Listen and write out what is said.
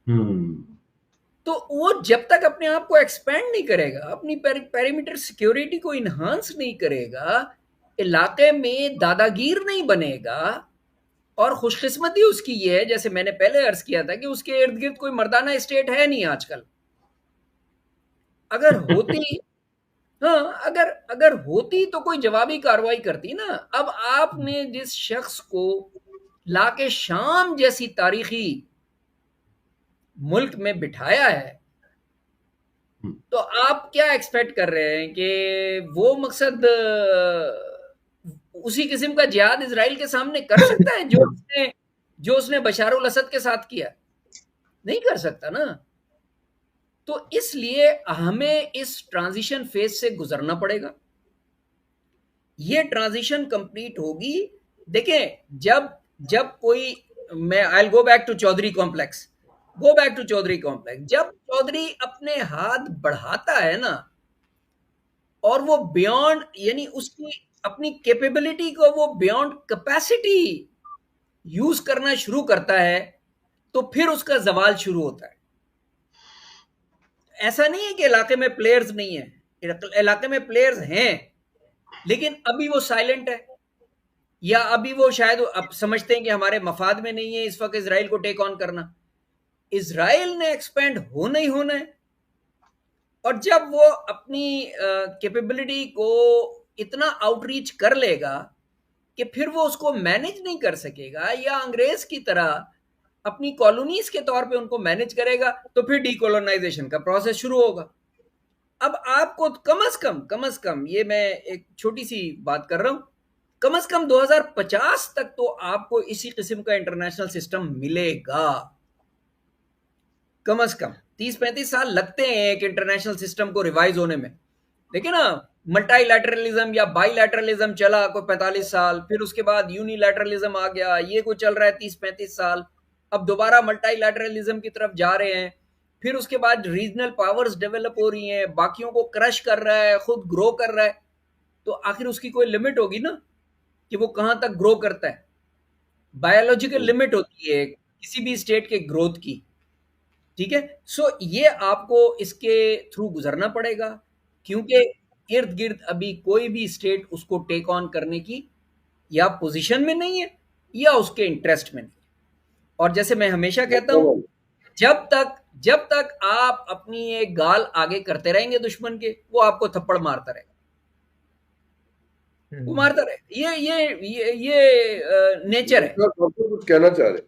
तो वो जब तक अपने आप को एक्सपेंड नहीं करेगा, अपनी पेरीमीटर सिक्योरिटी को इन्हांस नहीं करेगा, इलाके में दादागीर नहीं बनेगा। और खुशकिस्मती उसकी ये है, जैसे मैंने पहले अर्ज किया था, कि उसके इर्द गिर्द कोई मर्दाना स्टेट है नहीं आजकल। अगर होती, हाँ, अगर अगर होती तो कोई जवाबी कार्रवाई करती ना। अब आपने जिस शख्स को लाके शाम जैसी तारीखी मुल्क में बिठाया है, तो आप क्या एक्सपेक्ट कर रहे हैं कि वो मकसद उसी किस्म का जिहाद इसराइल के सामने कर सकता है जो उसने बशार उल असद के साथ किया? नहीं कर सकता ना। तो इसलिए हमें इस ट्रांजिशन फेज से गुजरना पड़ेगा। ये ट्रांजिशन कंप्लीट होगी। देखें, जब जब कोई, मैं I go back to Chaudhary complex, जब चौधरी अपने हाथ बढ़ाता है ना, और वो बियॉन्ड, यानी उसकी अपनी कैपेबिलिटी को वो बियॉन्ड कैपेसिटी यूज करना शुरू करता है, तो फिर उसका जवाल शुरू होता है। ऐसा नहीं है कि इलाके में प्लेयर्स नहीं है, इलाके में प्लेयर्स हैं, लेकिन अभी वो साइलेंट है, या अभी वो शायद अब समझते हैं कि हमारे मफाद में नहीं है इस वक्त इसराइल को टेक ऑन करना। इसराइल ने एक्सपेंड होना ही होना है, और जब वो अपनी कैपेबिलिटी को इतना आउटरीच कर लेगा कि फिर वो उसको मैनेज नहीं कर सकेगा, या अंग्रेज की तरह अपनी कॉलोनीज के तौर पे उनको मैनेज करेगा, तो फिर डीकोलोनाइजेशन का प्रोसेस शुरू होगा। अब आपको कम अज कम ये मैं एक छोटी सी बात कर रहा हूं, कम से कम 2050 तक तो आपको इसी किस्म का इंटरनेशनल सिस्टम मिलेगा। कम से कम 30-35 साल लगते हैं एक इंटरनेशनल सिस्टम को रिवाइज होने में। देखिए ना, मल्टीलैटरलिज्म या बाईलैटरलिज्म चला कोई 45 साल, फिर उसके बाद यूनिलैटरलिज्म आ गया, ये कोई चल रहा है 30-35 साल। अब दोबारा मल्टीलैटरलिज्म की तरफ जा रहे हैं। फिर उसके बाद रीजनल पावर्स डेवलप हो रही हैं, बाकियों को क्रश कर रहा है, खुद ग्रो कर रहा है। तो आखिर उसकी कोई लिमिट होगी ना, कि वो कहां तक ग्रो करता है। बायोलॉजिकल लिमिट होती है किसी भी स्टेट के ग्रोथ की। ठीक है, सो ये आपको इसके थ्रू गुजरना पड़ेगा, क्योंकि इर्द गिर्द अभी कोई भी स्टेट उसको टेक ऑन करने की या पोजीशन में नहीं है, या उसके इंटरेस्ट में नहीं। और जैसे मैं हमेशा कहता हूं, जब तक जब तक आप अपनी एक गाल आगे करते रहेंगे दुश्मन के, वो आपको थप्पड़ मारता रहेगा, वो मारता रहेगा। ये नेचर है। कुछ कहना चाह रहे हैं।